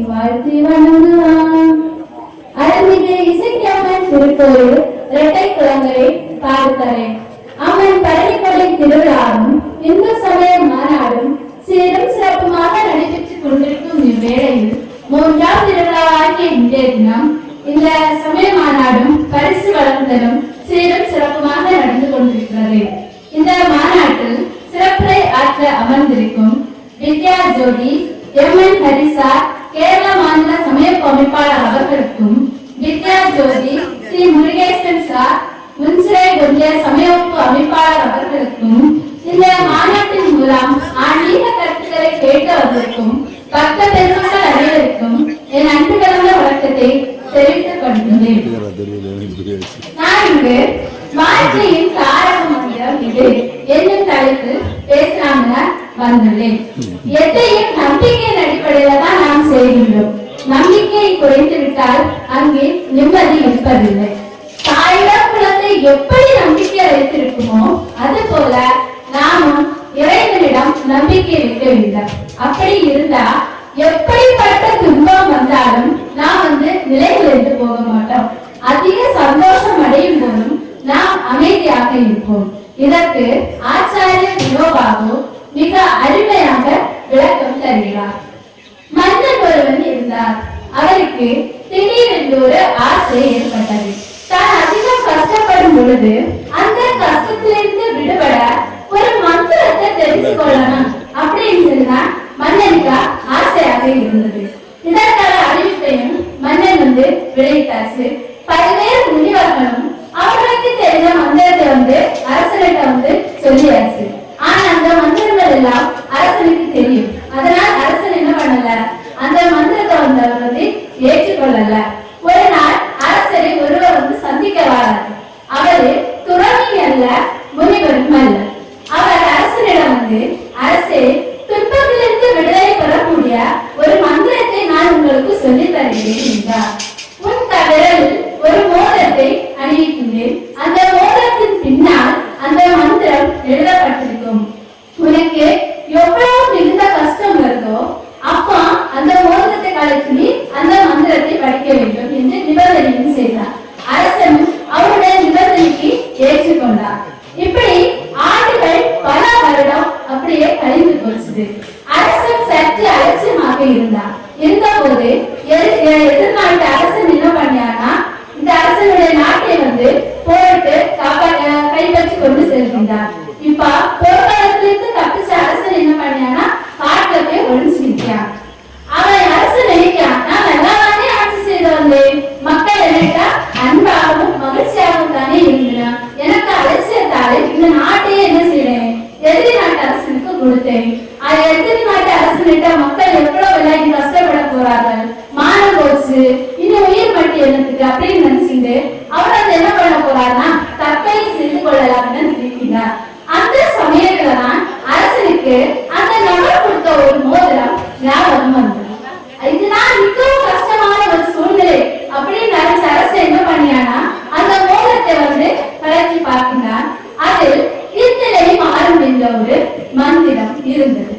வாழ்த்தி வணங்குவான். அருள்மிகு இசைக்கம்மன் திருக்கோயில் இரட்டை குளங்களை பார்க்கிறேன். அம்மன் பழனிக்கொடை திருவிழாவும் இந்து சமய மாநாடும் சீரும் சிறப்புமாக நடைபெற்றுக் கொண்டிருக்கும் இவ்வேளையில் மூன்றாம் திருவிழாவாகிய இன்றைய தினம் இந்த சமய மாநாடும் பரிசு வழங்குதலும் சீரும் சிறப்புமாக நடந்து கொண்டிருக்கிறது. இந்த மாநாட்டில் சிறப்புரை ஆற்ற அமர்ந்திருக்கும் வித்யா ஜோதி எம்என் ஹரிசா கேரள மாநில சமய அமைப்பாளர் அவர்களுக்கும், வித்யா ஜோதி ஸ்ரீ முருகேசன் சார் முன்சிறை ஒன்றிய சமயப்பு அமைப்பாளர் அவர்களுக்கும், இந்த மாநாட்டின் மூலம் ஆன்மீக கருத்துக்களை கேட்டு வந்திருக்கும் பக்த பெருமக்கள் அனைவருக்கும் என் அன்பு கலந்த வழக்கத்தை தெரிவித்துக் கொள்கின்றேன். நான் இங்கு வாழ்க்கையின் காரக மந்திரம் இது என்னும் தலைப்பில் பேசலாம்னு வந்துள்ளேன். எதையும் நம்பிக்கையின் அடிப்படையில தான் நாம் செய்கின்றோம். நம்பிக்கை குறைந்து விட்டால் அங்கே நிம்மதி இருப்பதில்லை. தாயிடம் குழந்தை எப்படி நம்பிக்கை வைத்திருக்குமோ அது போல நாமும் இறைவனிடம் நம்பிக்கை வைக்க வேண்டும். அப்படி இருந்தா எப்படிப்பட்ட துன்பம் வந்தாலும் நாம் நிலையிலிருந்து போக மாட்டோம். அதிக சந்தோஷம் அடையும் போதும் நாம் அமைதியாக இருப்போம். இதற்கு ஆச்சாரிய வினோபாபு மிக அருமையாக விளக்கம் தருகிறார். மன்னன் ஒருவன் இருந்தார். அவருக்கு திடீரென்று ஒரு ஆசை ஏற்பட்டது. தான் அதிகம் கஷ்டப்படும் பொழுது அந்த கஷ்டத்திலிருந்து விடுபட ஒரு மந்திரத்தை தெரிந்து கொள்ளணும் அப்படின்னு சொன்னா மன்னனுக்கு ஆசையாக இருந்தது. இதற்கான அறிவிப்பையும் மன்னன் வெளியிட்டாச்சு. பல்வேறு முனிவர்களும் அவர்களுக்கு தெரிந்த மந்திரத்தை அரசனிட்ட சொல்லியாச்சு. ஆனா அந்த மந்திரங்கள் எல்லாம் அரசனுக்கு தெரியும். அதனால் அரசன் என்ன பண்ணல, அந்த மந்திரத்தை அவர் ஏற்றுக்கொள்ளல. ஒரு நாள் அரசரை ஒருவர் சந்திக்க வராரு. அவரு துறவி அல்ல, முனிவரும் அல்ல. அவர் அரசனிடம் அரசே, துன்பத்திலிருந்து விடுதலை பெறக்கூடிய ஒரு மந்திரத்தை நான் உங்களுக்கு சொல்லி தருகிறேன் என்றார். உன் விரலில் ஒரு மோதிரத்தை அணிவிக்கின்றேன். அந்த மோதிரத்தின் பின்னால் அந்த மந்திரம் எழுதப்பட்டிருக்கும். உனக்கு எவ்வளவு மிகுந்த கஷ்டம் வருதோ அப்பா அந்த மோதிரத்தை கலக்கி அந்த மந்திரத்தை படிக்க வேண்டும் என்று நிபந்தனையும் செய்தார். அரசன் அவருடைய நிபந்தனைக்கு ஏற்றுக்கொண்டார். இப்படி ஆண்டுகள் பல வருடம் அப்படியே கழிந்து போச்சு. அரசன் சற்று அலட்சியமாக இருந்தார். இருந்த போது எதிர்நாட்டு அரசன் என்ன பண்ணியானா, இந்த அரசனுடைய நாட்டை போட்டு கைப்பற்றி கொண்டு செல்கின்றார். இப்ப போர்க்காலத்திலிருந்து தப்பிச்ச அரசன் என்ன பண்ணியானா காட்டுல ஒழிச்சு நிற்கிறான். அவன் அரசன் நினைக்கிறான், நான் நல்லாதானே ஆட்சி செய்து வந்தேன், மக்கள் நினைத்தா அன்பாகவும் மகிழ்ச்சியாகவும் தானே இருந்தேன், எனக்கு அலட்சியத்தாலே இந்த நாட்டையே என்ன செய்யறேன், எதிரி நாட்டு அரசனுக்கு கொடுத்தேன். அது எதிரி நாட்டு அரசனிட்ட மக்கள் எவ்வளவு விளையாடி கஷ்டப்பட போறார்கள், மானம் போச்சு, இன்னும் உயிர் மட்டி என்னத்துக்கு அப்படின்னு நினைச்சுட்டு அவர் என்ன பண்ண போறாருன்னா தற்கொலை செய்து கொள்ளலாம்னு நினைக்கிறார். அந்த சமயத்துலதான் அரசனுக்கு அந்த நபர் கொடுத்த ஒரு மோதிரம் ஞாபகம் வந்தது. இதுதான் மிகவும் கஷ்டமான ஒரு சூழ்நிலை அப்படின்னு நினைச்ச அரசன் என்ன பண்ணியானா அந்த மோதிரத்தை கலக்கி பார்க்கிறார். அதில் இத்தனை மாறும் என்ற ஒரு மந்திரம் இருந்தது.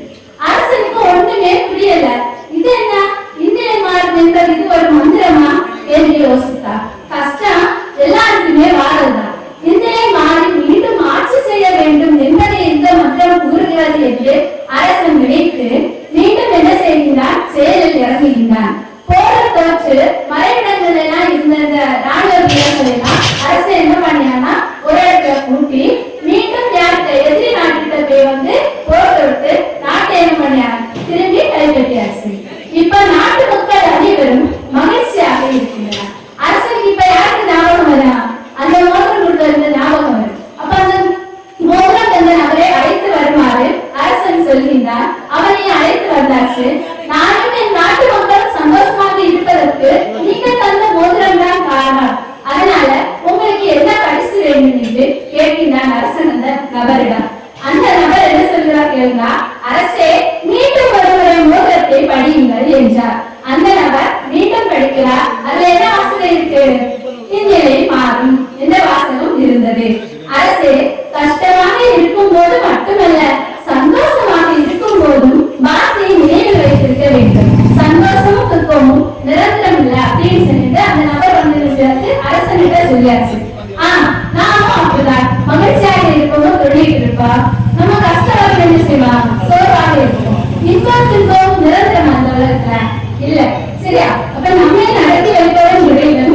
அரசனுக்கு ஒண்ணுமே புரியல. இது என்ன இந்திரை மாறும் என்றது, இது ஒரு மந்திரமா என்று யோசித்தார். கஷ்டம் எல்லாருக்குமே வாழதான். இந்திரை மாறி மீண்டும் என்ன செய்வான்? சோர்வாக இருக்கும். இன்பம் துன்பம் நிரந்தரம் அந்த உலகத்துல இல்ல. சரியா? அப்ப நம்ம நடத்தி வைப்போம் முடியல.